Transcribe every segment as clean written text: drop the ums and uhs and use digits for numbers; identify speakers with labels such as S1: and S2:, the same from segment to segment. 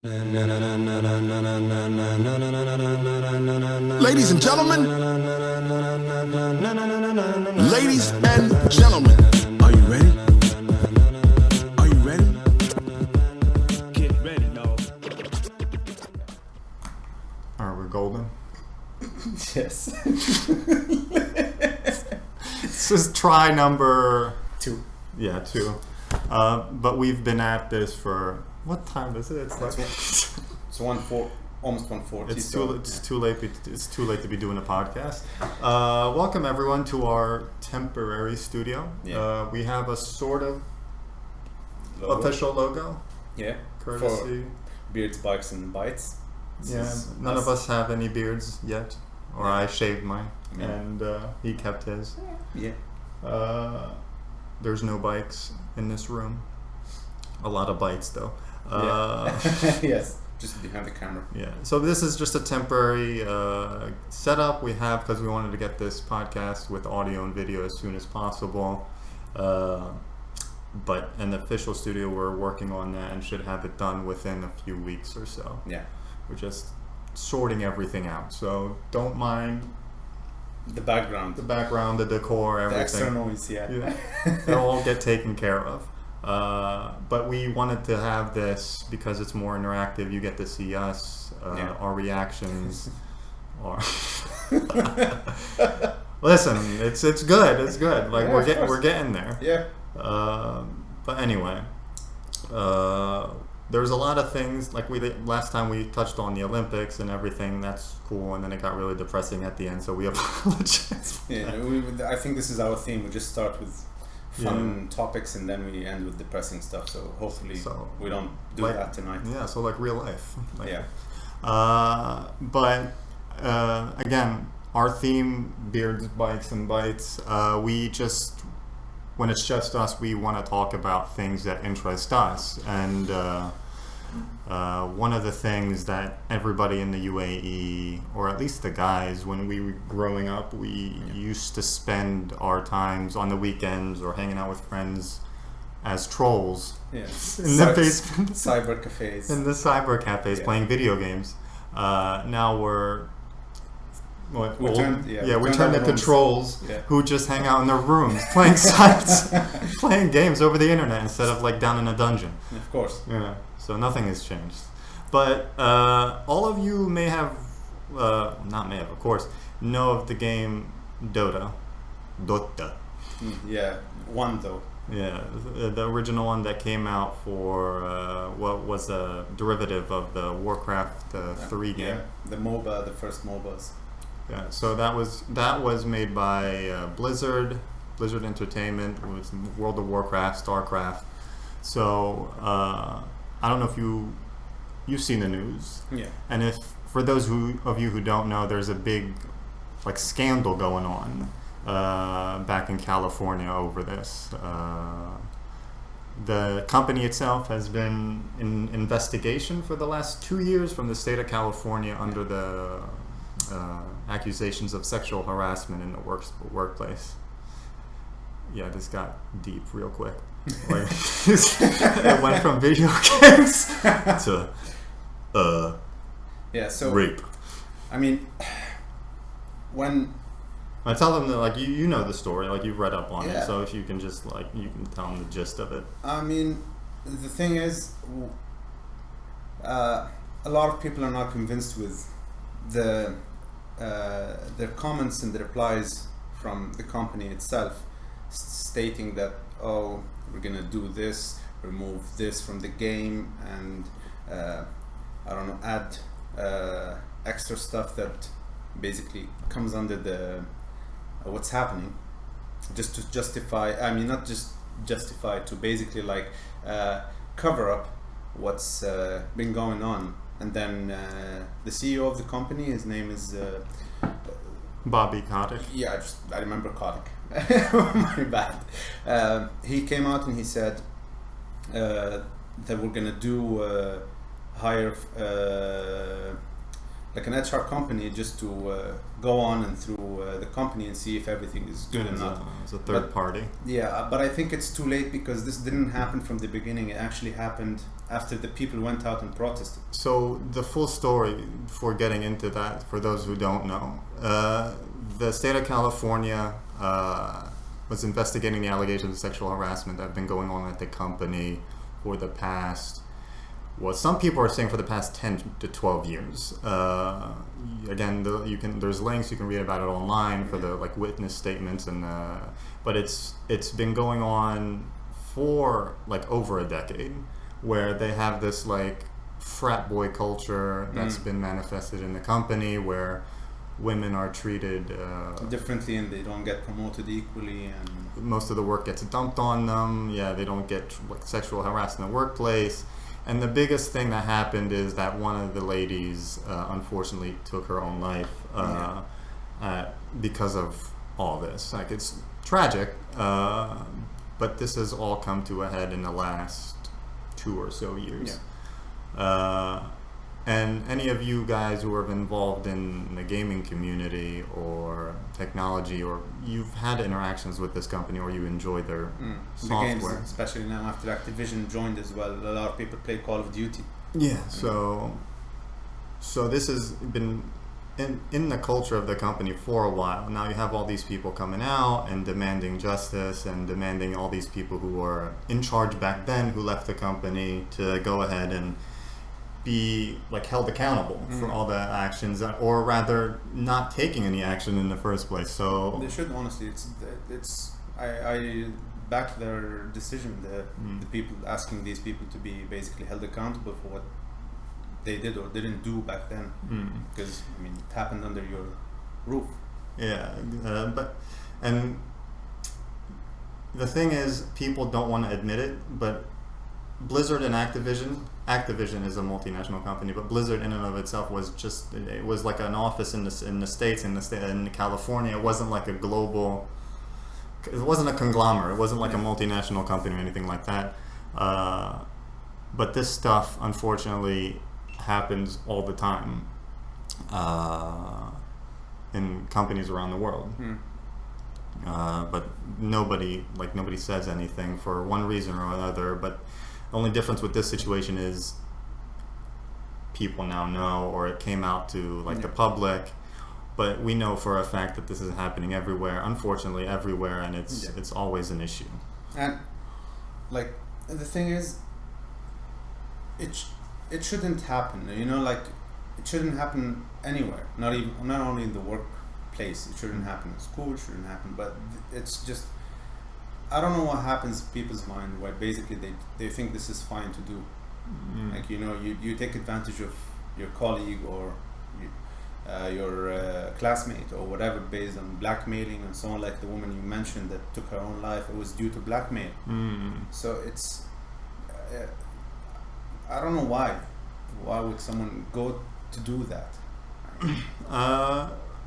S1: Ladies and gentlemen, ladies and gentlemen, are you ready? Are you ready? Get ready, y'all.
S2: Are we golden?
S3: Yes.
S2: This is try number
S3: 2.
S2: Yeah, 2. But we've been at this for what time is it? It's like
S3: It's almost 1:40.
S2: it's too late. It's too late to be doing a podcast. Welcome everyone to our temporary studio.
S3: Yeah.
S2: We have a sort of
S3: Logo.
S2: official logo,
S3: Yeah.
S2: courtesy.
S3: For Beards, Bikes, and Bites.
S2: None of us have any beards yet, or I shaved mine,
S3: Yeah.
S2: and he kept his.
S3: Yeah.
S2: There's no bikes in this room. A lot of bites though.
S3: Yes. Just behind the camera.
S2: Yeah. So this is just a temporary setup we have because we wanted to get this podcast with audio and video as soon as possible. But an official studio, we're working on that and should have it done within a few weeks or so.
S3: Yeah.
S2: We're just sorting everything out. So don't mind
S3: The background.
S2: the decor,
S3: The
S2: everything.
S3: extra noise, yeah.
S2: They'll all get taken care of. But we wanted to have this because it's more interactive. You get to see us, our reactions. Listen, it's good. It's good. Like
S3: Yeah,
S2: we're getting there.
S3: Yeah.
S2: But anyway, there's a lot of things like last time we touched on the Olympics and everything. That's cool, and then it got really depressing at the end. So we apologize.
S3: Yeah. I think this is our theme. We just start with fun topics and then we end with depressing stuff. So hopefully we don't do that tonight.
S2: Yeah. So like real life.
S3: Yeah.
S2: But again, our theme, Beards, Bikes, and Bites, when it's just us, we want to talk about things that interest us. And one of the things that everybody in the UAE, or at least the guys, when we were growing up, we used to spend our times on the weekends or hanging out with friends as trolls.
S3: Yeah.
S2: In the basement.
S3: Cyber cafes.
S2: In the cyber cafes playing video games. Now we turned into trolls who just hang out in their rooms playing sites, playing games over the internet instead of like down in a dungeon.
S3: Of course.
S2: Yeah. So nothing has changed. But all of you may have, of course, know of the game Dota.
S3: Yeah. One though.
S2: Yeah, the original one that came out for what was a derivative of the Warcraft 3 game.
S3: Yeah, the MOBA, the first MOBAs.
S2: Yeah, so that was made by Blizzard Entertainment. It was World of Warcraft, StarCraft. So I don't know if you've seen the news.
S3: Yeah.
S2: And if for those of you who don't know, there's a big like scandal going on back in California over this. The company itself has been in investigation for the last 2 years from the state of California under the accusations of sexual harassment in the workplace. Yeah, this got deep real quick. Like, it went from video games to rape.
S3: I mean, when
S2: I tell them that like you know the story, like you've read up on it,
S3: Yeah.
S2: so if you can just like you can tell them the gist of it.
S3: I mean, the thing is, a lot of people are not convinced with their comments and the replies from the company itself, stating that we're gonna do this, remove this from the game, and add extra stuff that basically comes under the what's happening, just to justify. I mean, not just justify, to basically like cover up what's been going on. And then the CEO of the company, his name is
S2: Bobby Kotick.
S3: Yeah, I remember Kotick. My bad. He came out and he said that we're gonna do hire like an HR company just to go on and through the company and see if everything is good or not.
S2: As a third party.
S3: Yeah, but I think it's too late because this didn't happen from the beginning. It actually happened after the people went out and protested.
S2: So the full story, before getting into that, for those who don't know, the state of California was investigating the allegations of sexual harassment that have been going on at the company for the past, well, some people are saying for the past 10 to 12 years. Again, there's links, you can read about it online for the like witness statements, and but it's been going on for like over a decade, where they have this like frat boy culture that's been manifested in the company, where women are treated
S3: differently and they don't get promoted equally, and
S2: most of the work gets dumped on them. Yeah, they don't get like sexual harassment in the workplace. And the biggest thing that happened is that one of the ladies unfortunately took her own life because of all this. Like, it's tragic, but this has all come to a head in the last 2 or so years. And any of you guys who are involved in the gaming community or technology, or you've had interactions with this company, or you enjoy their software.
S3: The games, especially now after Activision joined as well, a lot of people play Call of Duty.
S2: Yeah, so this has been in the culture of the company for a while. Now you have all these people coming out and demanding justice, and demanding all these people who were in charge back then, who left the company, to go ahead and be like held accountable for all the actions, or rather not taking any action in the first place. So
S3: they should, honestly. I back their decision. The people asking these people to be basically held accountable for what they did or didn't do back then, because I mean it happened under your roof.
S2: Yeah, and the thing is, people don't want to admit it, but Blizzard and Activision is a multinational company, but Blizzard in and of itself it was like an office in the States, in California. It wasn't like a global, it wasn't a conglomerate, it wasn't like a multinational company or anything like that. But this stuff, unfortunately, happens all the time in companies around the world. But nobody says anything for one reason or another. But the only difference with this situation is people now know, or it came out to the public. But we know for a fact that this is happening everywhere, unfortunately everywhere, and it's always an issue.
S3: And like the thing is, it shouldn't happen. You know, like it shouldn't happen anywhere. Not only in the workplace. It shouldn't happen in school. It shouldn't happen. But it's just, I don't know what happens in people's mind why basically they think this is fine to do. Like, you know, you take advantage of your colleague or your classmate or whatever based on blackmailing and so on, like the woman you mentioned that took her own life. It was due to blackmail. So it's I don't know why would someone go to do that.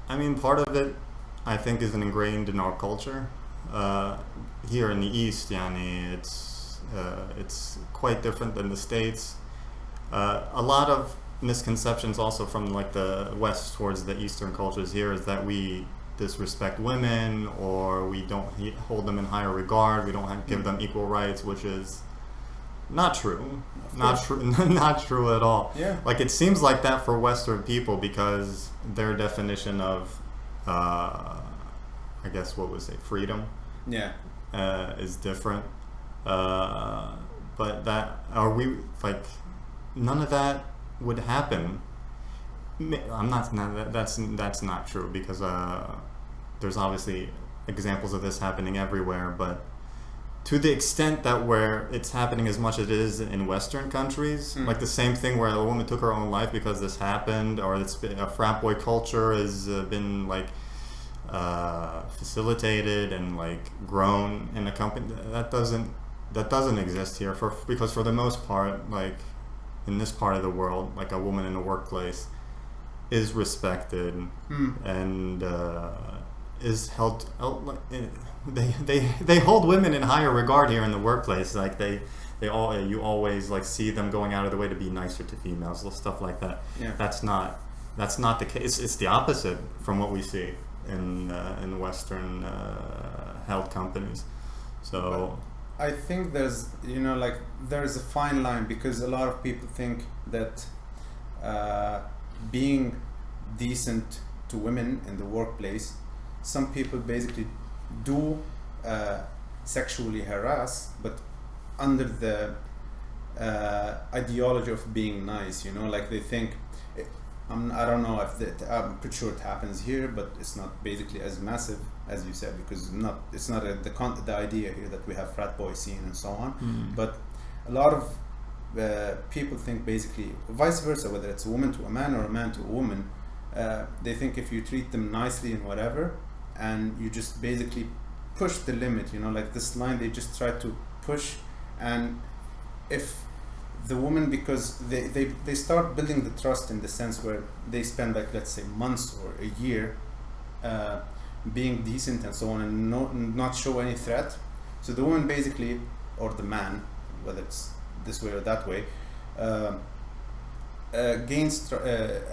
S2: I mean, part of it I think is ingrained in our culture. Here in the East, yani, it's quite different than the States. A lot of misconceptions also from like the West towards the Eastern cultures here is that we disrespect women, or we don't hold them in higher regard, we don't give them equal rights, which is not true. Not true at all.
S3: Yeah.
S2: Like, it seems like that for Western people because their definition of I guess what would say freedom is different, but that are we like none of that would happen. That's not true, because there's obviously examples of this happening everywhere, but to the extent that where it's happening as much as it is in Western countries, like the same thing where a woman took her own life because this happened, or it's been a frat boy culture has been like facilitated and like grown in a company, that doesn't exist here, because for the most part, like in this part of the world, like a woman in the workplace is respected and is held like, they hold women in higher regard here in the workplace. Like you always like see them going out of the way to be nicer to females, stuff like that. That's not the case. It's the opposite from what we see. in Western held companies. So
S3: I think there's, you know, like there's a fine line, because a lot of people think that being decent to women in the workplace, some people basically do sexually harass, but under the ideology of being nice, you know, like they think, I don't know if I'm pretty sure it happens here, but it's not basically as massive as you said, because it's not the idea here that we have frat boy scene and so on. But a lot of people think basically vice versa, whether it's a woman to a man or a man to a woman, they think if you treat them nicely and whatever, and you just basically push the limit, you know, like this line they just try to push, and if the woman, because they start building the trust in the sense where they spend, like, let's say months or a year being decent and so on, and not show any threat. So the woman basically, or the man, whether it's this way or that way,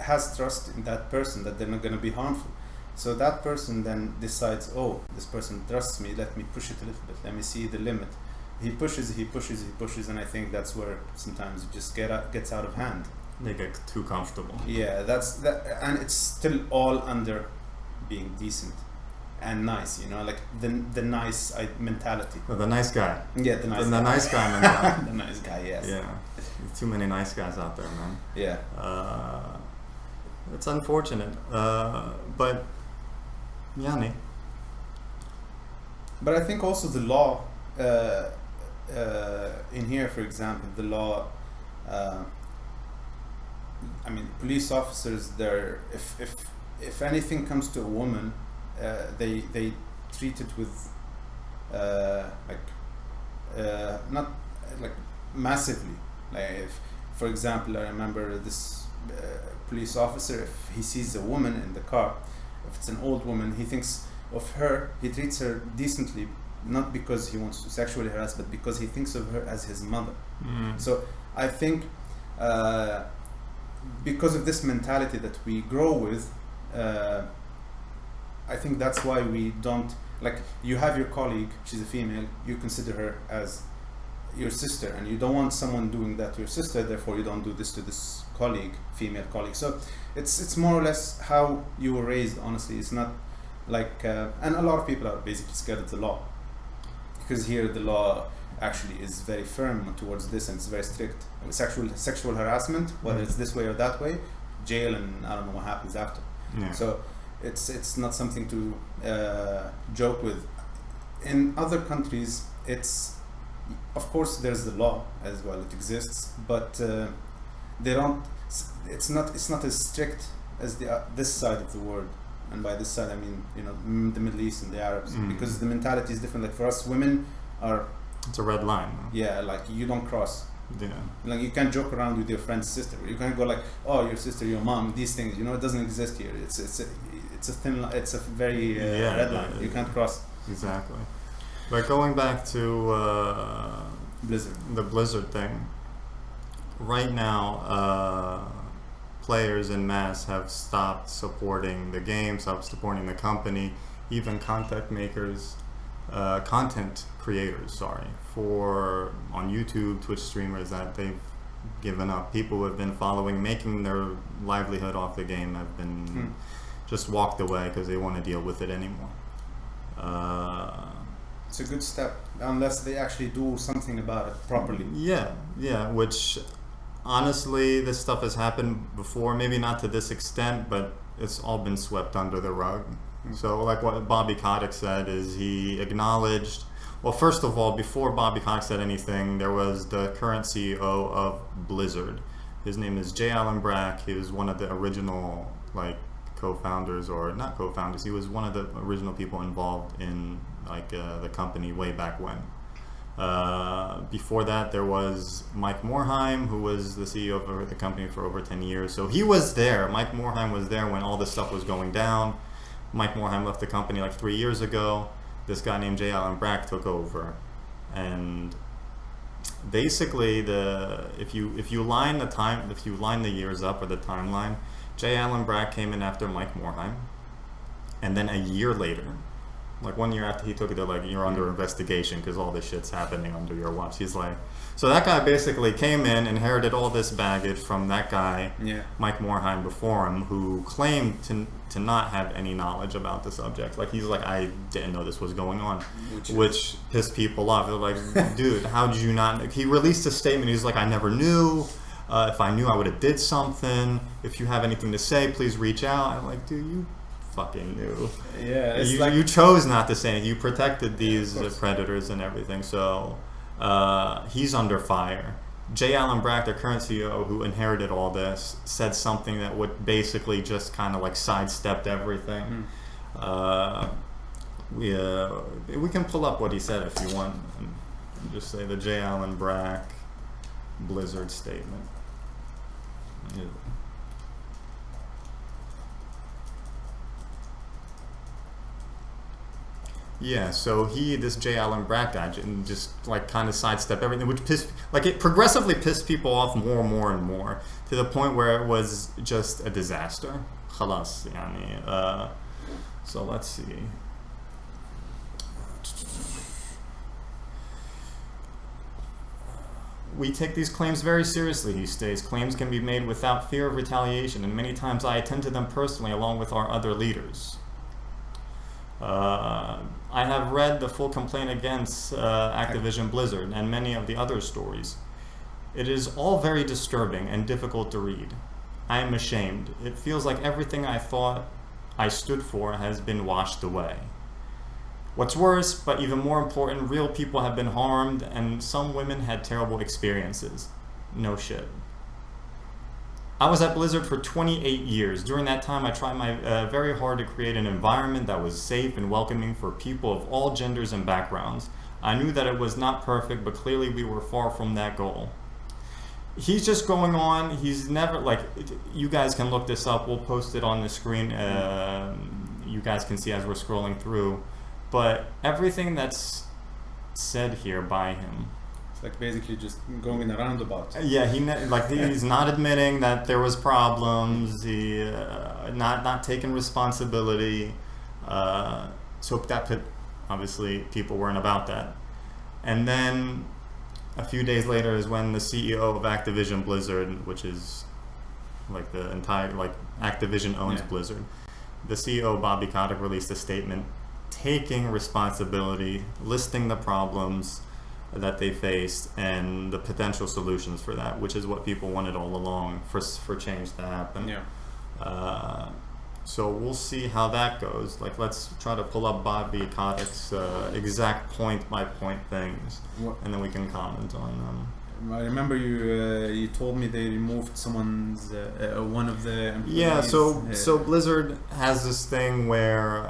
S3: has trust in that person that they're not going to be harmful. So that person then decides, oh, this person trusts me, let me push it a little bit, let me see the limit. He pushes, and I think that's where sometimes it just gets out of hand.
S2: They get too comfortable.
S3: Yeah, and it's still all under being decent and nice, you know, like the nice mentality.
S2: Well, the nice guy.
S3: Yeah, the nice
S2: guy mentality.
S3: The nice guy, yes.
S2: Yeah, there's too many nice guys out there, man.
S3: Yeah.
S2: It's unfortunate, but Yani.
S3: But I think also the law. In here, for example, the law, I mean, police officers, they're, if anything comes to a woman, they treat it with not like massively. Like, if, for example, I remember this police officer, if he sees a woman in the car, if it's an old woman, he thinks of her, he treats her decently, not because he wants to sexually harass, but because he thinks of her as his mother. So I think because of this mentality that we grow with, I think that's why we don't, like, you have your colleague, she's a female, you consider her as your sister, and you don't want someone doing that to your sister, therefore you don't do this to this colleague, female colleague. So it's more or less how you were raised, honestly. It's not like, and a lot of people are basically scared of the law, because here the law actually is very firm towards this, and it's very strict. Sexual harassment, whether it's this way or that way, jail, and I don't know what happens after.
S2: Yeah.
S3: So it's not something to joke with. In other countries, it's, of course there's the law as well, it exists, but they don't. It's not as strict as this side of the world. And by this side, I mean, you know, the Middle East and the Arabs, because the mentality is different. Like for us, women are.
S2: It's a red line. No?
S3: Yeah, like you don't cross.
S2: Yeah.
S3: Like you can't joke around with your friend's sister. You can't go like, oh, your sister, your mom. These things, you know, it doesn't exist here. It's a thin line. It's a very red line. You can't cross.
S2: Exactly. But going back to
S3: Blizzard.
S2: The Blizzard thing. Right now, players en masse have stopped supporting the game, stopped supporting the company, even content creators, for on YouTube, Twitch streamers that they've given up. People who have been following, making their livelihood off the game have been just walked away because they won't deal with it anymore.
S3: It's a good step, unless they actually do something about it properly.
S2: Yeah, which honestly, this stuff has happened before, maybe not to this extent, but it's all been swept under the rug. So like what Bobby Kotick said is he acknowledged, well, first of all, before Bobby Kotick said anything, there was the current CEO of Blizzard. His name is J. Allen Brack. He was one of the original co-founders, or not co-founders, he was one of the original people involved in the company way back when. Before that, there was Mike Morhaime, who was the CEO of the company for over 10 years. So he was there. Mike Morhaime was there when all this stuff was going down. Mike Morhaime left the company 3 years ago. This guy named J. Allen Brack took over. And basically, if you line the years up, or the timeline, J. Allen Brack came in after Mike Morhaime. And then a year later, like 1 year after he took it, they're like, you're under investigation because all this shit's happening under your watch. He's like, so that guy basically came in, inherited all this baggage from that guy, Mike Morheim, before him, who claimed to not have any knowledge about the subject. Like, he's like, I didn't know this was going on, which pissed people off. They're like, dude, how did you not know? He released a statement. He's like, I never knew. If I knew, I would have did something. If you have anything to say, please reach out. I'm like, dude, you fucking knew.
S3: Yeah, it's
S2: you chose not to say anything. You protected these predators and everything. So he's under fire. J. Allen Brack, the current CEO who inherited all this, said something that would basically just kind of like sidestepped everything. We can pull up what he said if you want, and just say the J. Allen Brack Blizzard statement. Yeah, so this J. Allen Brack guy just like kind of sidestepped everything, which it progressively pissed people off more and more and more, to the point where it was just a disaster. Khalas, yani. So let's see. We take these claims very seriously, he states. Claims can be made without fear of retaliation, and many times I attend to them personally along with our other leaders. I have read the full complaint against Activision Blizzard and many of the other stories. It is all very disturbing and difficult to read. I am ashamed. It feels like everything I thought I stood for has been washed away. What's worse, but even more important, real people have been harmed and some women had terrible experiences. No shit. I was at Blizzard for 28 years. During that time, I tried my very hard to create an environment that was safe and welcoming for people of all genders and backgrounds. I knew that it was not perfect, but clearly we were far from that goal. He's just going on. He's never, like, you guys can look this up. We'll post it on the screen. You guys can see as we're scrolling through. But everything that's said here by him,
S3: it's like basically just going in a roundabout.
S2: Yeah, he's not admitting that there was problems. He not taking responsibility. So that obviously people weren't about that. And then a few days later is when the CEO of Activision Blizzard, which is like the entire Activision owns Blizzard, the CEO Bobby Kotick released a statement taking responsibility, listing the problems that they faced and the potential solutions for that, which is what people wanted all along, for change to happen. So we'll see how that goes. Like, let's try to pull up Bobby Kotick's exact point-by-point things, and then we can comment on them.
S3: I remember you told me they removed someone's one of the employees.
S2: Yeah, so Blizzard has this thing where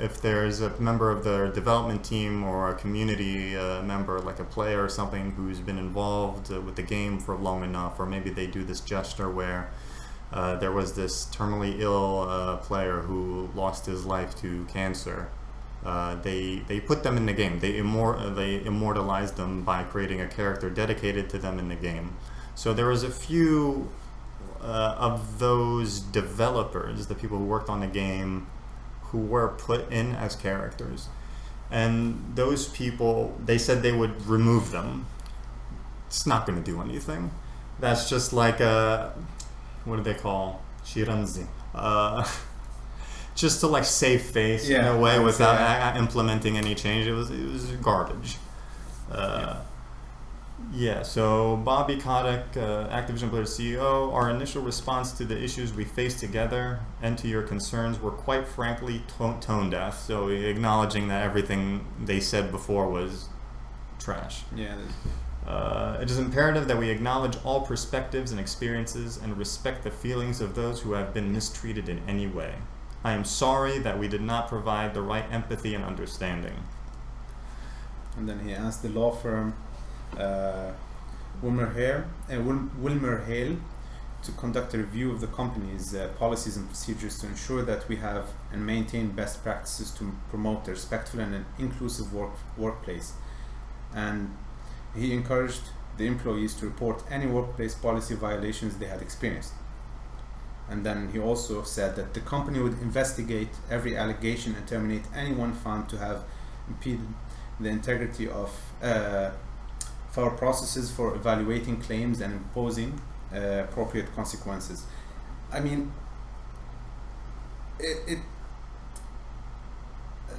S2: if there's a member of their development team or a community member, like a player or something, who's been involved with the game for long enough, or maybe they do this gesture where there was this terminally ill player who lost his life to cancer. They put them in the game. They immortalized them by creating a character dedicated to them in the game. So there was a few of those developers, the people who worked on the game, who were put in as characters, and those people, they said they would remove them. It's not going to do anything. That's just like what do they call shiranzi? Just to like save face in a way without implementing any change. It was garbage. So Bobby Kotick, Activision Blizzard CEO, our initial response to the issues we faced together and to your concerns were quite frankly tone deaf. So acknowledging that everything they said before was trash. It is imperative that we acknowledge all perspectives and experiences and respect the feelings of those who have been mistreated in any way. I am sorry that we did not provide the right empathy and understanding.
S3: And then he asked the law firm Wilmer Hale to conduct a review of the company's policies and procedures to ensure that we have and maintain best practices to promote a respectful and an inclusive workplace. And he encouraged the employees to report any workplace policy violations they had experienced. And then he also said that the company would investigate every allegation and terminate anyone found to have impeded the integrity of our processes for evaluating claims and imposing appropriate consequences. I mean, it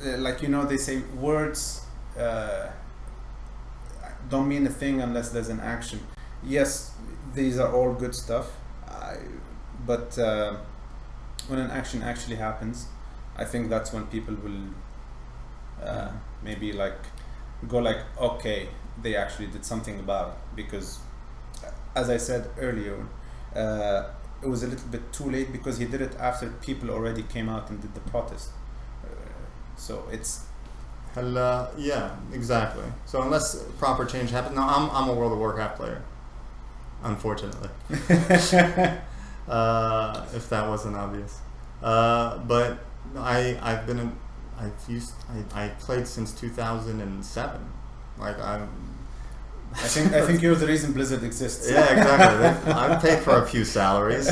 S3: like, you know, they say words don't mean a thing unless there's an action. Yes, these are all good stuff, but when an action actually happens, I think that's when people will maybe like go like, okay, they actually did something about it. Because as I said earlier, it was a little bit too late, because he did it after people already came out and did the protest. So it's
S2: yeah, exactly. So unless proper change happens, no, I'm a World of Warcraft player, unfortunately. If that wasn't obvious, but I played since 2007. Like
S3: I think you're the reason Blizzard exists.
S2: Yeah, exactly. I've paid for a few salaries,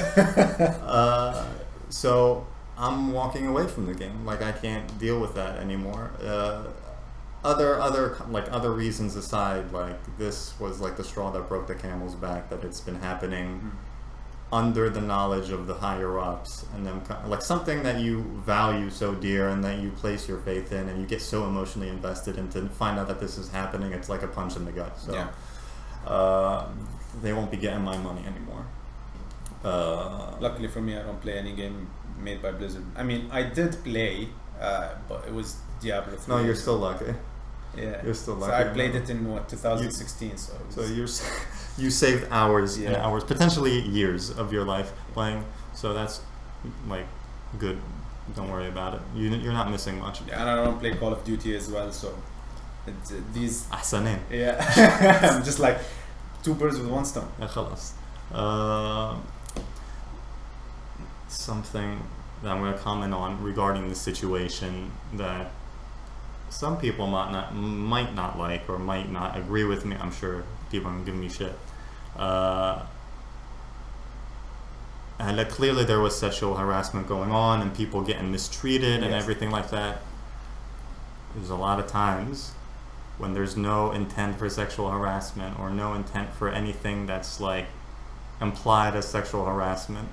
S2: so I'm walking away from the game. Like, I can't deal with that anymore. Other reasons aside, like, this was like the straw that broke the camel's back, that it's been happening under the knowledge of the higher ups, and then like something that you value so dear and that you place your faith in and you get so emotionally invested in, to find out that this is happening, it's like a punch in the gut. So they won't be getting my money anymore.
S3: Luckily for me, I don't play any game made by Blizzard. I mean, I did play, but it was Diablo 3.
S2: No, you're still lucky.
S3: Yeah,
S2: you're still lucky.
S3: So I played it in 2016. So
S2: you saved hours and
S3: Yeah.
S2: hours, potentially years of your life playing. So that's like good. Don't worry about it. You're not missing much.
S3: Yeah, and I don't play Call of Duty as well. So it's, these.
S2: أحسنين.
S3: Yeah, I'm just like two birds with one stone.
S2: خلاص. Something that I'm going to comment on regarding the situation that some people might not like or might not agree with me. I'm sure people are giving me shit. And clearly there was sexual harassment going on and people getting mistreated and everything like that. There's a lot of times when there's no intent for sexual harassment or no intent for anything that's like implied as sexual harassment,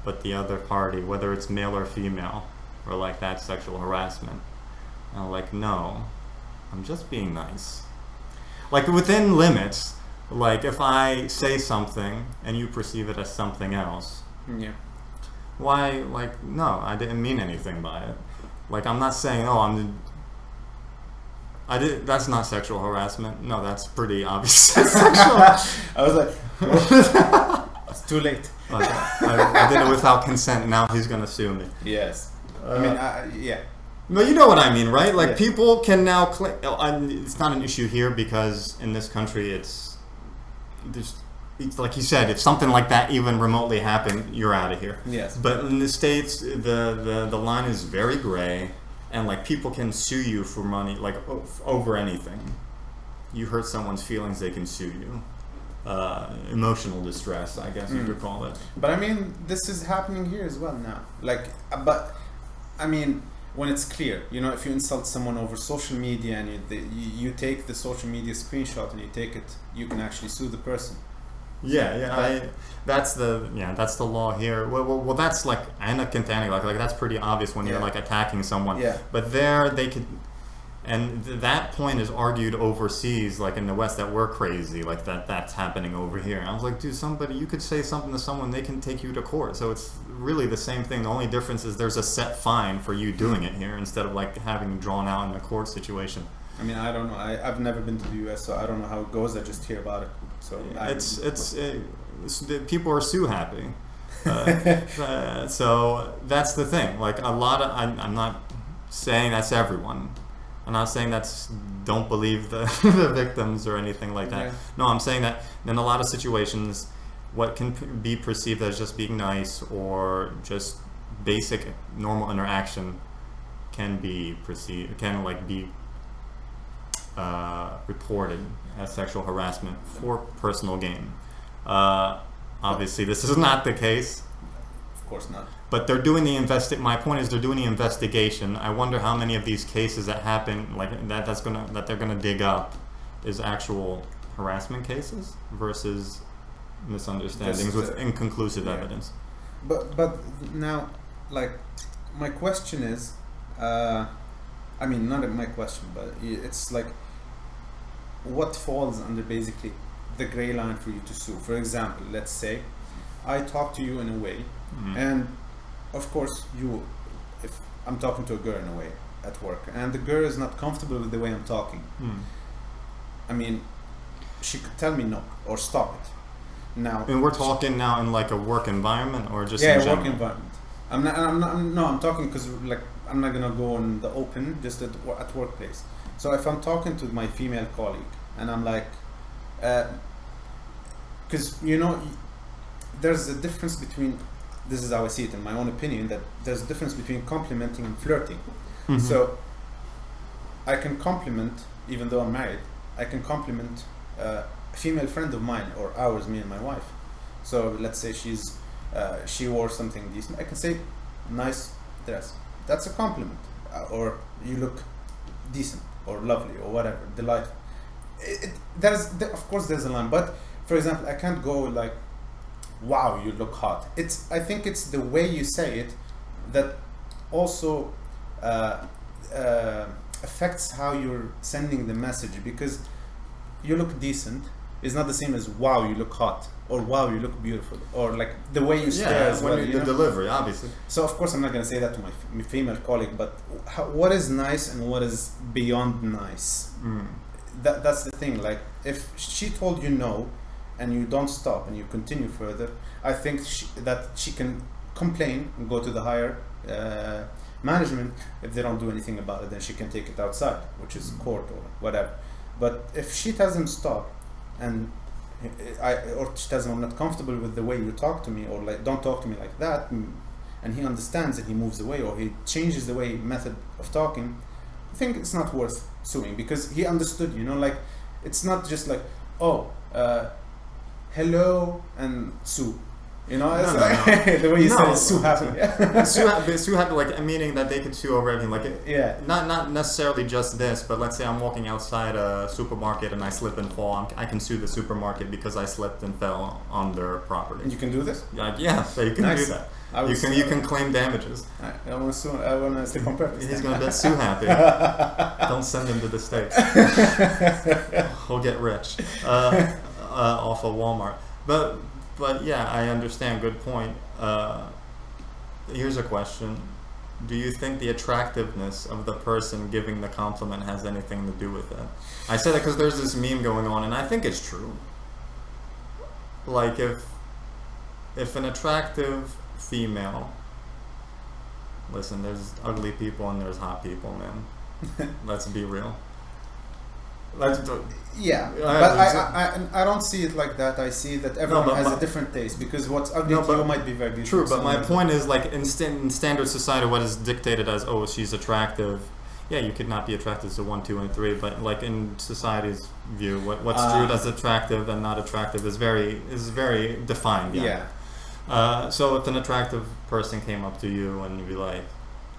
S2: but the other party, whether it's male or female, or like that's sexual harassment. And I'm like, no, I'm just being nice. Like, within limits. Like, if I say something and you perceive it as something else, why, like, no, I didn't mean anything by it. Like, I'm not saying, oh, that's not sexual harassment. No, that's pretty obvious. Sexual.
S3: I was like, it's too late.
S2: I did it without consent. Now he's gonna sue me.
S3: Yes. I mean, yeah.
S2: No, you know what I mean, right? Like, people can now claim. It's not an issue here because in this country, it's like you said, if something like that even remotely happened, you're out of here.
S3: Yes.
S2: But in the States, the line is very gray, and like people can sue you for money, like over anything. You hurt someone's feelings, they can sue you. Emotional distress, I guess you could call it.
S3: But I mean, this is happening here as well now. Like, but I mean, when it's clear, you know, if you insult someone over social media and you take the social media screenshot and you take it, you can actually sue the person.
S2: That's the law here. Well, that's like contending, like that's pretty obvious when you're like attacking someone.
S3: Yeah.
S2: But there they could. And that point is argued overseas, like in the West, that we're crazy, like that's happening over here. And I was like, dude, you could say something to someone, they can take you to court. So it's really the same thing. The only difference is there's a set fine for you doing it here instead of like having drawn out in a court situation.
S3: I mean, I don't know. I've never been to the U.S., so I don't know how it goes. I just hear about it. So
S2: people are sue happy. So that's the thing. Like I'm not saying that's everyone. I'm not saying don't believe the victims or anything like that. No, I'm saying that in a lot of situations, what can be perceived as just being nice or just basic normal interaction can be reported as sexual harassment for personal gain. Obviously, this is not the case.
S3: course not.
S2: But they're doing the my point is they're doing the investigation. I wonder how many of these cases that happen like that they're gonna dig up is actual harassment cases versus misunderstandings with inconclusive evidence.
S3: But now, like, my question is, I mean, not my question, but it's like, what falls under basically the gray line for you to sue? For example, let's say I talk to you in a way, and of course if I'm talking to a girl in a way at work, and the girl is not comfortable with the way I'm talking, I mean, she could tell me no or stop it. Now,
S2: and we're talking now in like a work environment or just
S3: in
S2: general?
S3: Work environment. I'm talking because like I'm not gonna go in the open, just at workplace. So if I'm talking to my female colleague and I'm like, because there's a difference between, this is how I see it in my own opinion, that there's a difference between complimenting and flirting. So I can compliment, even though I'm married, I can compliment a female friend of mine or ours, me and my wife. So let's say she wore something decent, I can say, nice dress. That's a compliment. Or you look decent or lovely or whatever, delightful. Of course there's a line, but for example, I can't go like, wow, you look hot. I think it's the way you say it that also affects how you're sending the message, because you look decent is not the same as wow, you look hot, or wow, you look beautiful, or like the way you stare as well.
S2: The delivery, obviously.
S3: So of course I'm not going to say that to my female colleague, but what is nice and what is beyond nice? That's the thing. Like, if she told you no and you don't stop and you continue further, I think that she can complain and go to the higher management. If they don't do anything about it, then she can take it outside, which is court or whatever. But if she tells him stop, and or she tells him I'm not comfortable with the way you talk to me, or like don't talk to me like that, and he understands and he moves away, or he changes the method of talking, I think it's not worth suing, because he understood, like, it's not just like, oh, hello and sue. It's like the way you said it, sue happy.
S2: Sue happy, like, meaning that they could sue over everything. Like, not necessarily just this, but let's say I'm walking outside a supermarket and I slip and fall. I can sue the supermarket because I slipped and fell on their property.
S3: And you can do this?
S2: Yeah, so you can do that. You can claim damages.
S3: I want to slip on purpose.
S2: He's going to bet sue happy. Don't send him to the States. He'll get rich off of Walmart. But yeah, I understand. Good point. Here's a question. Do you think the attractiveness of the person giving the compliment has anything to do with it? I say that because there's this meme going on, and I think it's true. Like, if an attractive female... Listen, there's ugly people and there's hot people, man. Let's be real.
S3: Yeah, but I don't see it like that. I see that everyone has a different taste, because what's ugly to you might be very beautiful.
S2: True, but my point is, like, in standard society, what is dictated as, oh, she's attractive. Yeah, you could not be attracted to 1, 2, and 3, but like in society's view, what's viewed as attractive and not attractive is very defined. Yeah. So if an attractive person came up to you and you'd be like,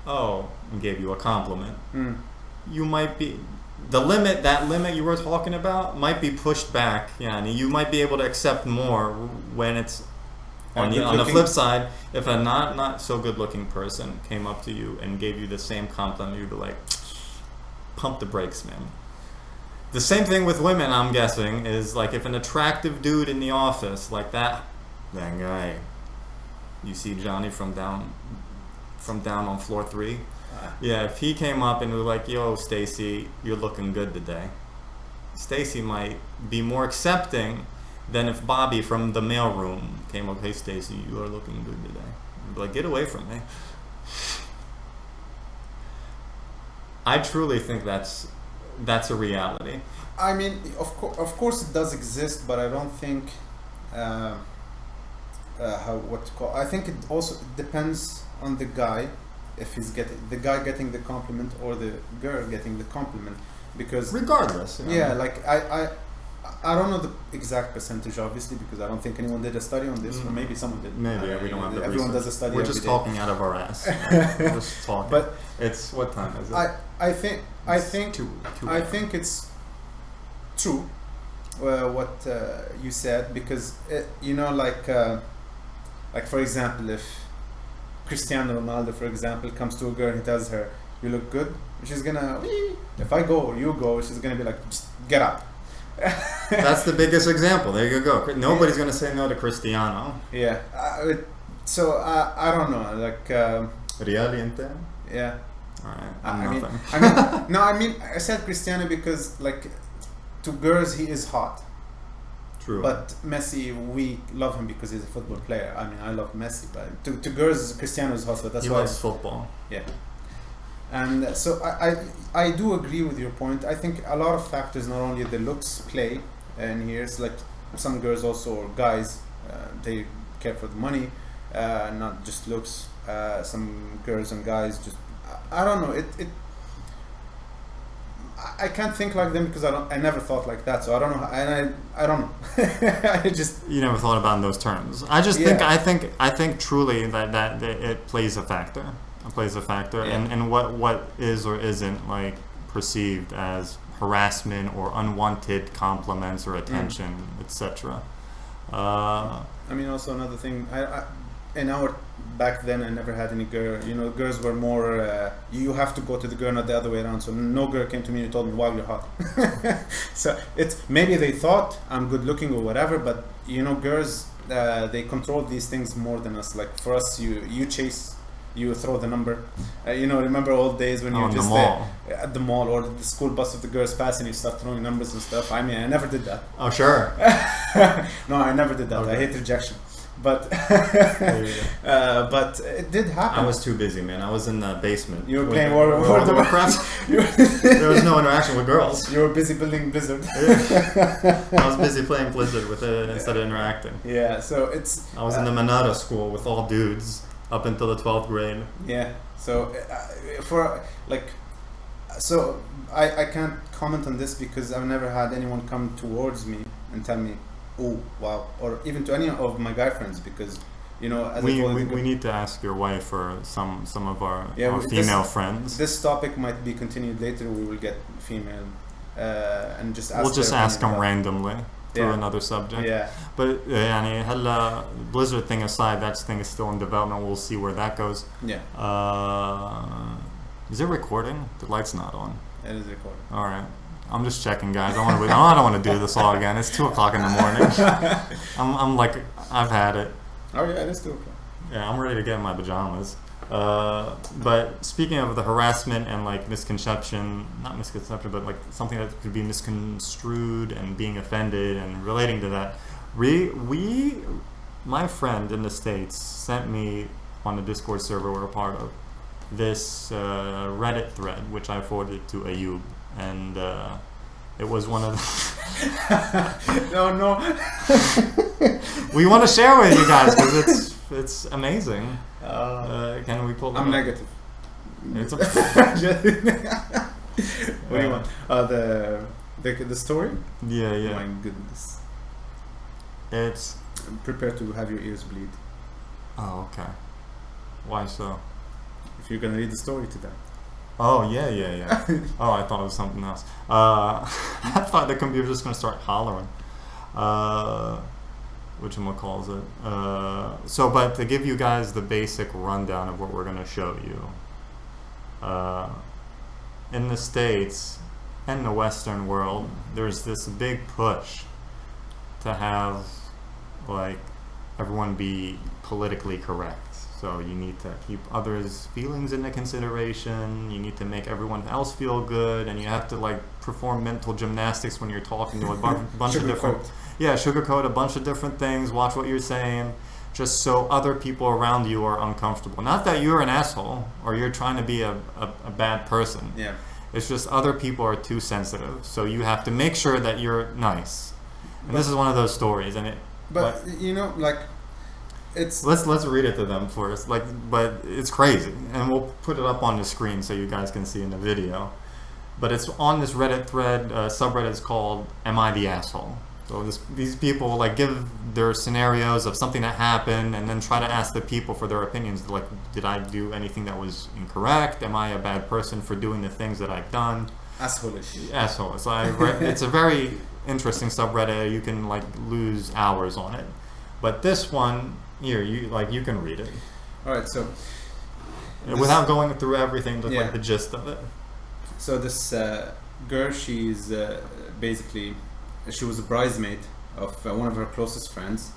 S2: oh, and gave you a compliment, you might be... that limit you were talking about might be pushed back. Yeah, and you might be able to accept more when it's on the flip side. If a not so good looking person came up to you and gave you the same compliment, you'd be like, pump the brakes, man. The same thing with women, I'm guessing, is like if an attractive dude in the office, like that guy, you see Johnny from down on floor 3. Yeah, if he came up and was like, yo, Stacy, you're looking good today, Stacy might be more accepting than if Bobby from the mailroom came up, hey, Stacy, you are looking good today. I'd be like, get away from me. I truly think that's a reality.
S3: I mean, of course it does exist, but I don't think I think it also depends on the guy. If he's getting the compliment or the girl getting the compliment, because
S2: regardless,
S3: yeah, like I don't know the exact percentage, obviously, because I don't think anyone did a study on this, or maybe someone did.
S2: Maybe we don't have the
S3: Everyone
S2: research.
S3: does a study.
S2: We're
S3: every
S2: just
S3: day.
S2: talking out of our ass. We're just talking.
S3: But
S2: it's what time is it?
S3: I think
S2: Two
S3: I think it's true what you said, because you know, like for example, if Cristiano Ronaldo, for example, comes to a girl and he tells her, "You look good," she's gonna, if I go or you go, she's gonna be like, "Just get up."
S2: That's the biggest example. There you go. Nobody's gonna say no to Cristiano.
S3: Yeah. So I don't know, like
S2: Realmente.
S3: yeah.
S2: All right.
S3: I mean, I said Cristiano because, like, to girls he is hot.
S2: True.
S3: But Messi, we love him because he's a football player. I mean, I love Messi, but to girls, Cristiano is hot. So that's
S2: he
S3: why.
S2: loves football.
S3: Yeah. And so I do agree with your point. I think a lot of factors, not only the looks, play, and here's like some girls also, or guys, they care for the money, not just looks. Some girls and guys just, I don't know. I can't think like them because I never thought like that. So I don't know, and I don't know. I just,
S2: You never thought about in those terms. I just think truly that it plays a factor. It plays a factor,
S3: Yeah.
S2: and what is or isn't like perceived as harassment or unwanted compliments or attention, etc.
S3: I mean, also another thing. In our back then, I never had any girl. You know, girls were more. You have to go to the girl, not the other way around. So no girl came to me and told me, "Wow, you're hot." So it's maybe they thought I'm good looking or whatever, but you know, girls they control these things more than us. Like for us, you chase. You throw the number. You know, remember old days when you were just at the mall or the school bus of the girls passing, you start throwing numbers and stuff. I mean, I never did that.
S2: Oh sure.
S3: No, I never did that.
S2: Okay.
S3: I hate rejection. But but it did happen.
S2: I was too busy, man. I was in the basement.
S3: You were
S2: with
S3: playing
S2: the-
S3: World
S2: World
S3: of
S2: of Warcraft. There was no interaction with girls.
S3: You were busy building Blizzard.
S2: I was busy playing Blizzard with it instead of interacting.
S3: Yeah, so it's.
S2: I was in the Manada school with all dudes up until the 12th grade.
S3: Yeah, so for like, so I can't comment on this because I've never had anyone come towards me and tell me, "Oh, wow," or even to any of my guy friends, because you know, as I told you,
S2: We need to ask your wife or some of our
S3: Yeah,
S2: female friends.
S3: This topic might be continued later. We will get female and just ask.
S2: We'll just
S3: their
S2: ask them
S3: opinion
S2: randomly through
S3: Yeah.
S2: another subject.
S3: about- Yeah.
S2: But يعني هلا Blizzard thing aside, that thing is still in development. We'll see where that goes.
S3: Yeah,
S2: Is it recording? The light's not on.
S3: it is recorded.
S2: All right. I'm just checking, guys. I don't want to do this all again. It's 2:00 in the morning. I'm like, I've had it.
S3: Oh yeah, it is too.
S2: Yeah, I'm ready to get in my pajamas. But speaking of the harassment and like not misconception, but like something that could be misconstrued and being offended and relating to that, my friend in the States sent me on the Discord server we're a part of this Reddit thread, which I forwarded to Ayub, and it was one of the
S3: No.
S2: we want to share with you guys because it's amazing. Can we pull?
S3: I'm
S2: up?
S3: negative.
S2: It's a,
S3: What do you want? The story?
S2: yeah.
S3: Oh my goodness.
S2: It's
S3: Prepare to have your ears bleed
S2: okay. Why so?
S3: if you're gonna read the story to them.
S2: Oh yeah. Oh, I thought it was something else. I thought the computer was just gonna start hollering. Whatchamacalls it. But to give you guys the basic rundown of what we're gonna show you. In the States and the Western world, there's this big push to have like everyone be politically correct. So you need to keep others' feelings into consideration. You need to make everyone else feel good, and you have to like perform mental gymnastics when you're talking to a bunch of different. Yeah, sugarcoat a bunch of different things. Watch what you're saying, just so other people around you are uncomfortable. Not that you're an asshole or you're trying to be a bad person.
S3: Yeah.
S2: It's just other people are too sensitive. So you have to make sure that you're nice. And this is one of those stories, and it.
S3: But you know, like, it's
S2: Let's read it to them first. But it's crazy, and we'll put it up on the screen so you guys can see in the video. but it's on this Reddit thread. Subreddit is called "Am I the Asshole?" So these people like give their scenarios of something that happened, and then try to ask the people for their opinions. Like, did I do anything that was incorrect? Am I a bad person for doing the things that I've done?
S3: Asshole-ish.
S2: Asshole. So it's a very interesting subreddit. You can like lose hours on it, but this one here, you can read it.
S3: All right, so
S2: without going through everything, just
S3: Yeah.
S2: like the gist of it.
S3: So this girl, she's basically, she was a bridesmaid of one of her closest friends,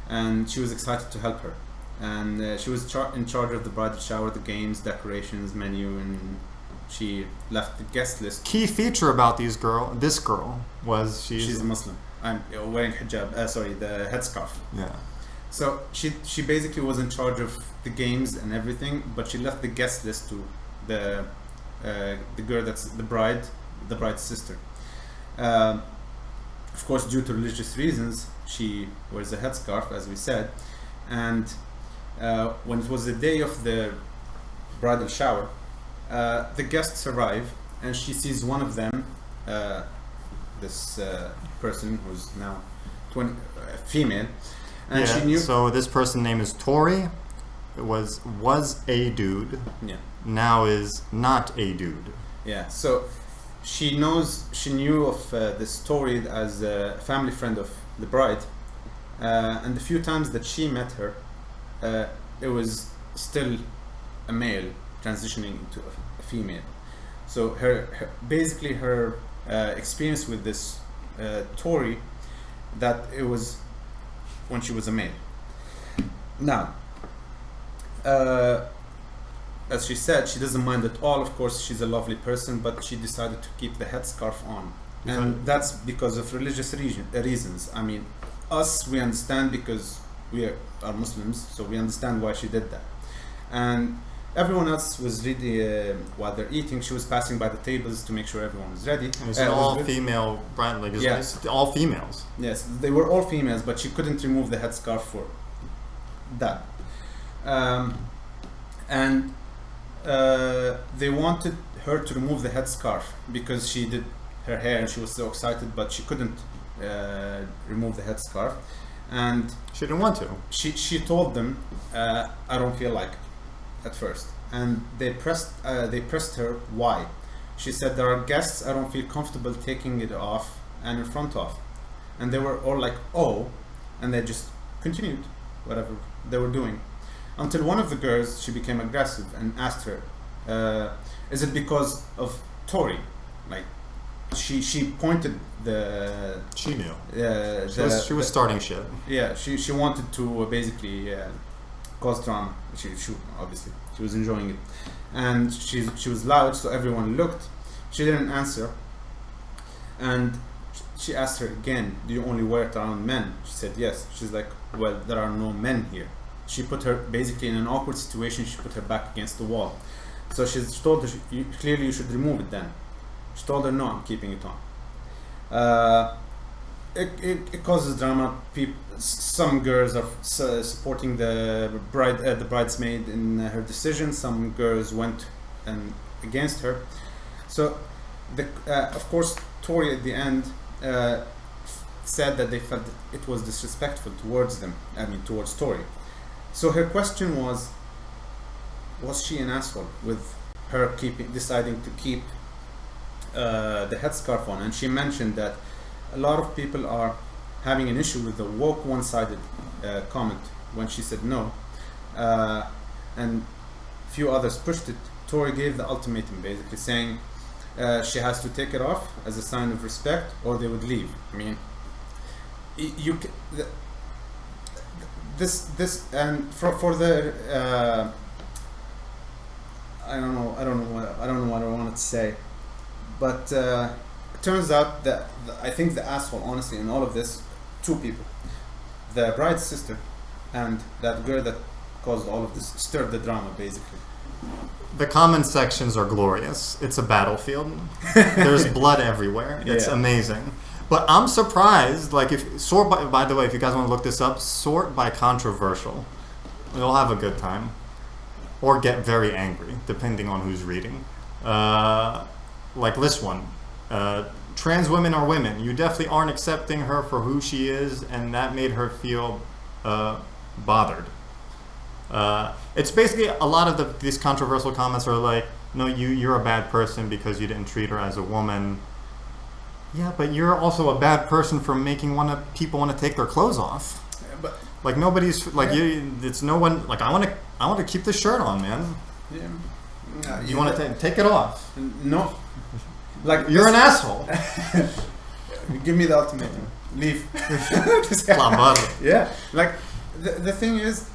S3: and she was excited to help her. And she was in charge of the bridal shower, the games, decorations, menu, and she left the guest list.
S2: Key feature about this girl was
S3: She's a Muslim. I'm wearing hijab. Sorry, the headscarf.
S2: Yeah.
S3: So she basically was in charge of the games and everything, but she left the guest list to the girl that's the bride's sister. Of course, due to religious reasons, she wears a headscarf, as we said. And when it was the day of the bridal shower, the guests arrive, and she sees one of them, this person who's now female, and
S2: yeah,
S3: she knew.
S2: so this person's name is Tori. It was a dude.
S3: Yeah.
S2: Now is not a dude.
S3: Yeah. So she knew of this story as a family friend of the bride, and the few times that she met her, it was still a male transitioning into a female. So her experience with this Tori, that it was when she was a male. Now, as she said, she doesn't mind at all. Of course, she's a lovely person, but she decided to keep the headscarf on, and that's because of religious reasons. I mean, us, we understand because we are Muslims, so we understand why she did that. And everyone else was ready while they're eating. She was passing by the tables to make sure everyone was ready.
S2: It was an all-female bride, like
S3: Yes.
S2: all females.
S3: Yes, they were all females, but she couldn't remove the headscarf for that. And they wanted her to remove the headscarf because she did her hair and she was so excited, but she couldn't remove the headscarf. And
S2: She didn't want to.
S3: she told them, "I don't feel like it," at first, and they pressed her why. She said, "There are guests I don't feel comfortable taking it off and in front of," and they were all like, "Oh," and they just continued whatever they were doing, until one of the girls, she became aggressive and asked her, "Is it because of Tori?" Like she pointed the
S2: She knew.
S3: she
S2: She was starting shit.
S3: yeah, she wanted to basically cause drama. She obviously she was enjoying it, and she was loud, so everyone looked. She didn't answer, and she asked her again, "Do you only wear it around men?" She said yes. She's like, "Well, there are no men here." She put her basically in an awkward situation. She put her back against the wall. So she told her, clearly you should remove it then. She told her, "No, I'm keeping it on." It causes drama. Some girls are supporting the bridesmaid in her decision. Some girls went against her. So, of course, Tori at the end said that they felt that it was disrespectful towards them. I mean, towards Tori. So her question was she an asshole with her deciding to keep the headscarf on? And she mentioned that a lot of people are having an issue with the woke one-sided comment when she said no, and few others pushed it. Tori gave the ultimatum, basically saying she has to take it off as a sign of respect, or they would leave. I mean, this and for the I don't know what I wanted to say, but it turns out that I think the asshole, honestly, in all of this, two people: the bride's sister and that girl that caused all of this, stirred the drama, basically.
S2: The comment sections are glorious. It's a battlefield. There's blood everywhere. It's amazing. But I'm surprised, like, by the way, if you guys want to look this up, sort by controversial. You'll have a good time. Or get very angry, depending on who's reading. like this one, trans women are women. You definitely aren't accepting her for who she is, and that made her feel bothered. It's basically a lot of these controversial comments are like, no, you're a bad person because you didn't treat her as a woman. Yeah, but you're also a bad person for making people want to take their clothes off.
S3: But
S2: Like nobody's like it's no one like I want to keep this shirt on, man.
S3: yeah,
S2: You want to take it off?
S3: no, like
S2: You're an asshole.
S3: Give me the ultimatum. Leave.
S2: Clamado.
S3: Yeah, like the thing is,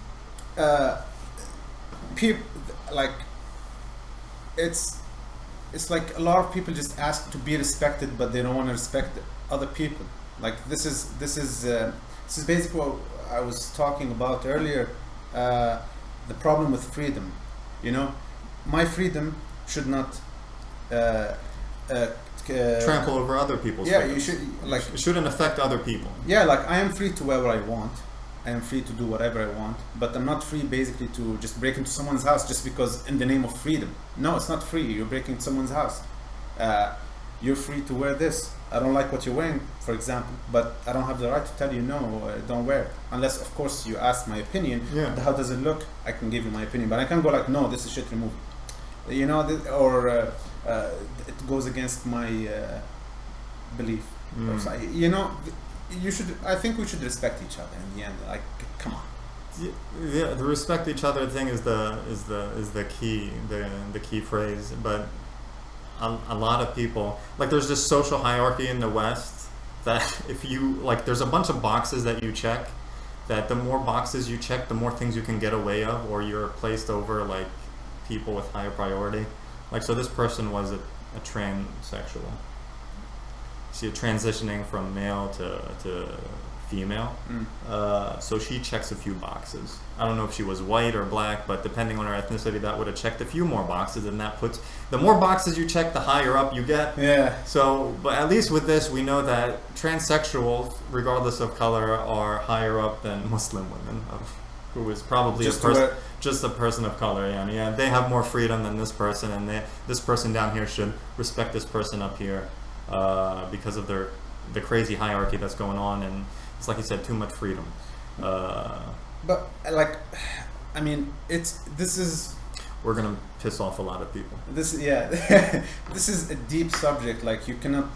S3: people like it's like a lot of people just ask to be respected, but they don't want to respect other people. Like this is basically what I was talking about earlier. The problem with freedom, you know, my freedom should not
S2: Trample over other people's
S3: yeah, you
S2: freedoms.
S3: should like
S2: It shouldn't affect other people.
S3: yeah, like I am free to wear what I want. I am free to do whatever I want, but I'm not free basically to just break into someone's house just because in the name of freedom. No, it's not free. You're breaking into someone's house. You're free to wear this. I don't like what you're wearing, for example, but I don't have the right to tell you no, don't wear it. Unless, of course, you ask my opinion.
S2: Yeah.
S3: How does it look? I can give you my opinion, but I can't go like, no, this is shit, remove it. You know, it goes against my belief. Or so- you know, you should. I think we should respect each other in the end. Like, come on.
S2: Yeah, the respect each other thing is the key, the key phrase. But a lot of people, like, there's this social hierarchy in the West that if you like, there's a bunch of boxes that you check. That the more boxes you check, the more things you can get away of, or you're placed over like people with higher priority. Like, so this person was a transsexual. See, transitioning from male to female. So she checks a few boxes. I don't know if she was white or black, but depending on her ethnicity, that would have checked a few more boxes, and that puts the more boxes you check, the higher up you get.
S3: Yeah.
S2: So, but at least with this, we know that transsexuals, regardless of color, are higher up than Muslim women, who is probably
S3: Just
S2: just a person of color. Yeah, they have more freedom than this person, and this person down here should respect this person up here because of the crazy hierarchy that's going on, and it's like you said, too much freedom.
S3: But like, I mean, this is
S2: We're gonna piss off a lot of people.
S3: this is a deep subject. Like, you cannot.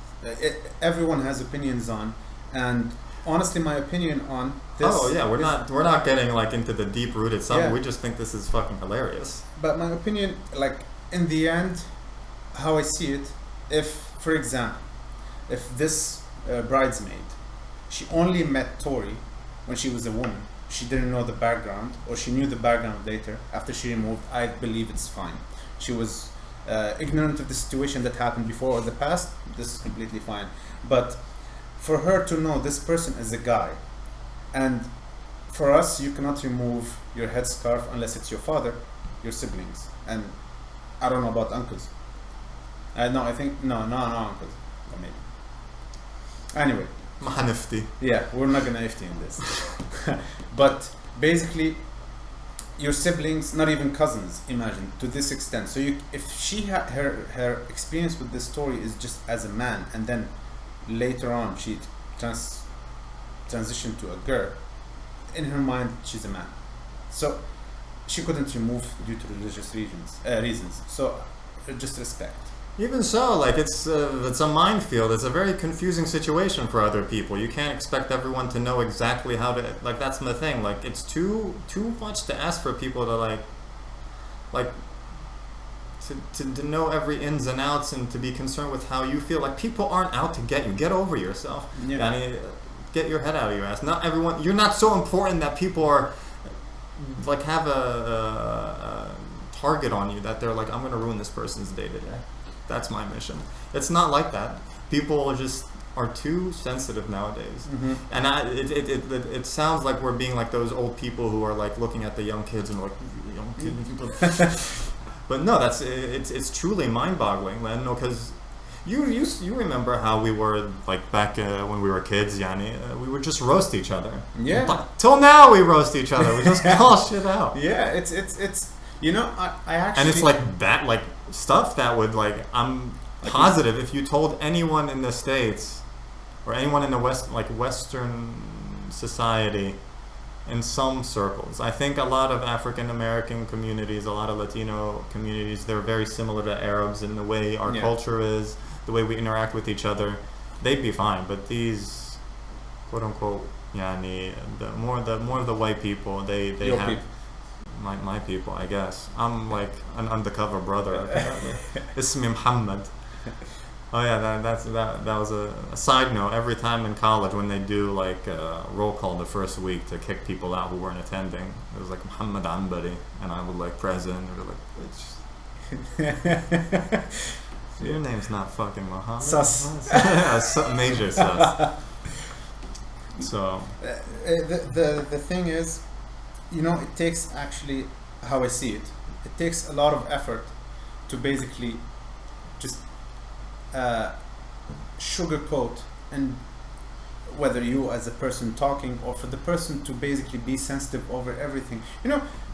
S3: Everyone has opinions on, and honestly, my opinion on this.
S2: Oh yeah, we're not getting like into the deep rooted stuff.
S3: Yeah.
S2: We just think this is fucking hilarious.
S3: But my opinion, like, in the end, how I see it, if, for example, if this bridesmaid, she only met Tori when she was a woman, she didn't know the background, or she knew the background later after she removed, I believe it's fine. She was ignorant of the situation that happened before or the past, this is completely fine. But for her to know this person is a guy, and for us, you cannot remove your headscarf unless it's your father, your siblings, and I don't know about uncles. No, I think no uncles, or maybe. Anyway,
S2: Mahanifti.
S3: yeah, we're not gonna ifty in this, but basically, your siblings, not even cousins, imagine, to this extent. So if she her experience with this story is just as a man, and then later on she transitioned to a girl, in her mind she's a man, so she couldn't remove due to religious reasons. So just respect.
S2: Even so, like it's a minefield. It's a very confusing situation for other people. You can't expect everyone to know exactly how to. Like, that's the thing. Like, it's too much to ask for people to like to know every ins and outs and to be concerned with how you feel. Like, people aren't out to get you. Get over yourself.
S3: Yeah.
S2: I mean, get your head out of your ass. Not everyone. You're not so important that people are like have a target on you that they're like, I'm gonna ruin this person's day today. That's my mission. It's not like that. People just are too sensitive nowadays, and it sounds like we're being like those old people who are like looking at the young kids and like, young kids. But no, it's truly mind-boggling, man. No, because you remember how we were like back when we were kids, Yanni. We would just roast each other.
S3: Yeah.
S2: But till now, we roast each other. We just call shit out.
S3: Yeah, it's you know, I actually,
S2: And it's like that, like stuff that would like I'm positive. If you told anyone in the States or anyone in the West, like Western society, in some circles, I think a lot of African American communities, a lot of Latino communities, they're very similar to Arabs in the way our culture is, the way we interact with each other. They'd be fine, but these quote unquote, the more of the white people, they
S3: Your
S2: have
S3: people.
S2: my people, I guess. I'm like an undercover brother. Apparently. Ismi Muhammad. Oh yeah, that was a side note. Every time in college when they do like roll call the first week to kick people out who weren't attending, it was like Muhammad Ambari, and I would like present. They were like, bitch. Your name's not fucking Muhammad.
S3: Sus.
S2: Yeah, major sus. So
S3: The thing is, it takes actually, how I see it, it takes a lot of effort to basically just sugarcoat, and whether you as a person talking or for the person to basically be sensitive over everything.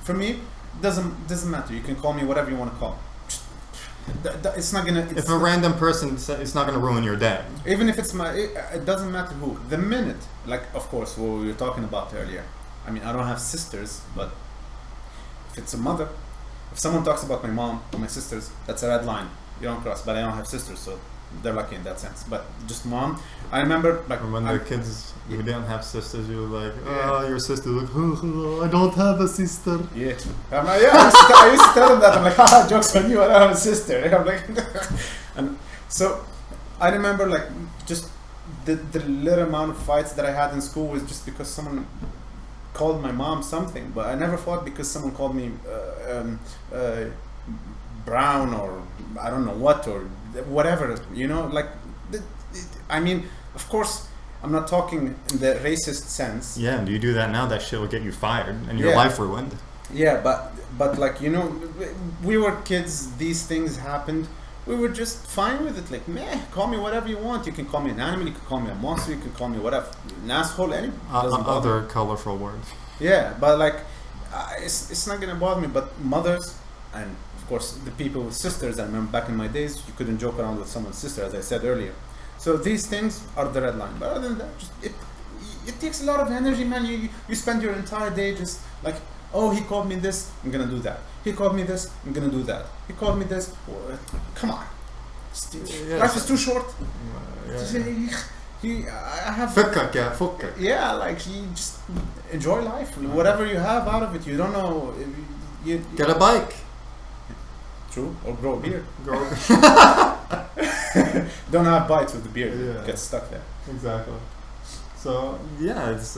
S3: For me, doesn't matter. You can call me whatever you want to call me. It's not gonna.
S2: if a random person, it's not gonna ruin your day.
S3: Even if it's it doesn't matter who. The minute, like, of course, what we were talking about earlier. I mean, I don't have sisters, but if it's a mother, if someone talks about my mom or my sisters, that's a red line. You don't cross. But I don't have sisters, so they're lucky in that sense. But just mom, I remember like
S2: when the kids who didn't have sisters, you were like, oh, your sister, like, I don't have a sister.
S3: Yeah, I used to tell them that. I'm like, haha, jokes on you. I don't have a sister. And I'm like, and so I remember like just the little amount of fights that I had in school was just because someone called my mom something, but I never fought because someone called me brown or I don't know what or whatever. I mean, of course, I'm not talking in the racist sense.
S2: Yeah, and you do that now, that shit will get you fired and your life ruined.
S3: Yeah, but like, we were kids, these things happened. We were just fine with it. Like, meh, call me whatever you want. You can call me an animal, you can call me a monster, you can call me whatever. An asshole, any
S2: other colorful words.
S3: Yeah, but like, it's not gonna bother me. But mothers, and of course the people with sisters, I remember back in my days, you couldn't joke around with someone's sister, as I said earlier. So these things are the red line. But other than that, just it takes a lot of energy, man. You spend your entire day just like, oh, he called me this, I'm gonna do that. He called me this, I'm gonna do that. He called me this. Come on, life is too short. I have.
S2: فكك.
S3: Yeah, like you just enjoy life. Whatever you have out of it, you don't know. You
S2: Get a bike.
S3: True, or grow a beard.
S2: Grow.
S3: Don't have bites with the beard.
S2: Yeah.
S3: Get stuck there.
S2: Exactly. So yeah, it's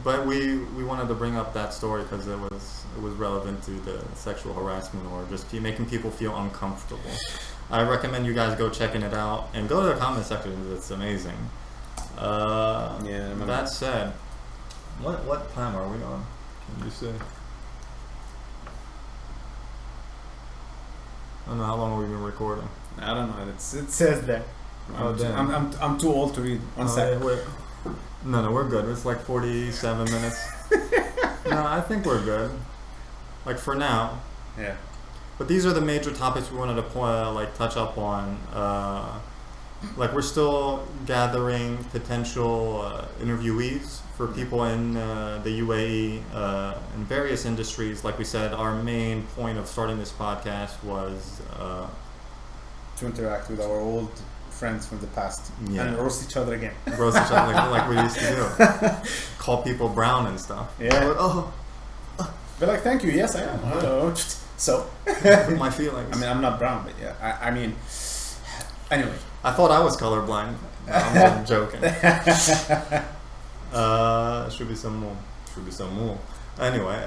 S2: but we wanted to bring up that story because it was relevant to the sexual harassment or just making people feel uncomfortable. I recommend you guys go checking it out and go to the comment section. It's amazing. That said, what time are we on? Can you say? I don't know how long have we been recording.
S3: I don't know. It says there. I'm too old to read. One second.
S2: Wait. No, we're good. It's like 47 minutes. No, I think we're good. Like for now.
S3: Yeah.
S2: But these are the major topics we wanted to touch up on. Like we're still gathering potential interviewees for people in the UAE in various industries. Like we said, our main point of starting this podcast was
S3: to interact with our old friends from the past and roast each other again.
S2: Roast each other like we used to do. Call people brown and stuff.
S3: Yeah.
S2: Like,
S3: Be like, thank you. Yes, I am. Hello. So.
S2: My feelings.
S3: I mean, I'm not brown, but yeah. I mean, anyway.
S2: I thought I was colorblind. No, I'm joking. Should be some more. Anyway,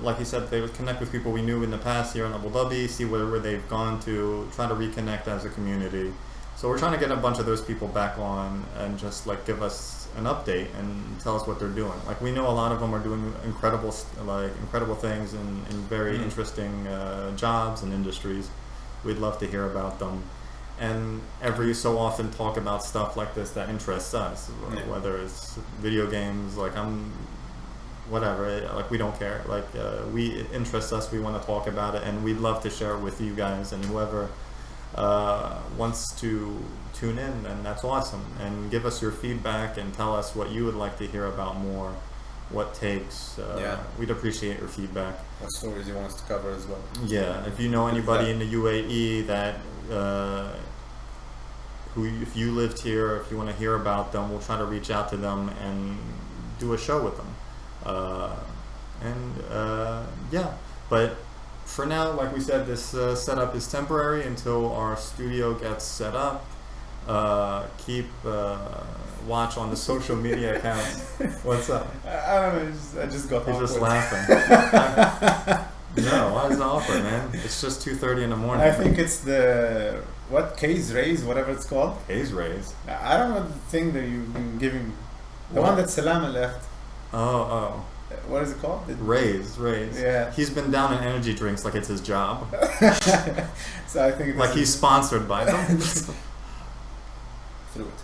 S2: like you said, they would connect with people we knew in the past here in Abu Dhabi, see where they've gone to, try to reconnect as a community. So we're trying to get a bunch of those people back on and just like give us an update and tell us what they're doing. Like we know a lot of them are doing incredible things in very interesting jobs and industries. We'd love to hear about them. And every so often talk about stuff like this that interests us, whether it's video games, like whatever, like we don't care. Like it interests us, we want to talk about it, and we'd love to share it with you guys and whoever wants to tune in, then that's awesome. And give us your feedback and tell us what you would like to hear about more, what takes. We'd appreciate your feedback.
S3: What stories you want us to cover as well.
S2: Yeah, if you know anybody in the UAE that if you lived here, if you want to hear about them, we'll try to reach out to them and do a show with them. But for now, like we said, this setup is temporary until our studio gets set up. Keep watch on the social media accounts. What's up?
S3: I don't know. I just got.
S2: He's just laughing. No, why is it awkward, man? It's just 2:30 in the morning.
S3: I think it's the K's rays, whatever it's called.
S2: K's rays.
S3: I don't know the thing that you've been giving. The one that Salama left.
S2: Oh.
S3: What is it called?
S2: Rays.
S3: Yeah.
S2: He's been down in energy drinks like it's his job.
S3: So I think
S2: like he's sponsored by them.
S3: Through it.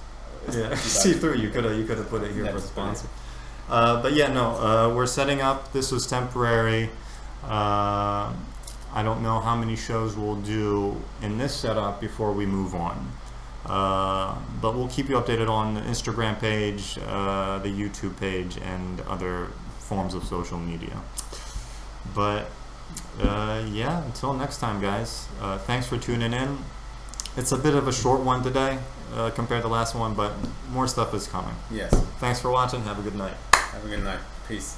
S2: Yeah, see through. You could have put it here for the sponsor. But yeah, no. We're setting up. This was temporary. I don't know how many shows we'll do in this setup before we move on. But we'll keep you updated on the Instagram page, the YouTube page, and other forms of social media. But until next time, guys. Thanks for tuning in. It's a bit of a short one today compared to the last one, but more stuff is coming.
S3: Yes.
S2: Thanks for watching. Have a good night.
S3: Have a good night. Peace.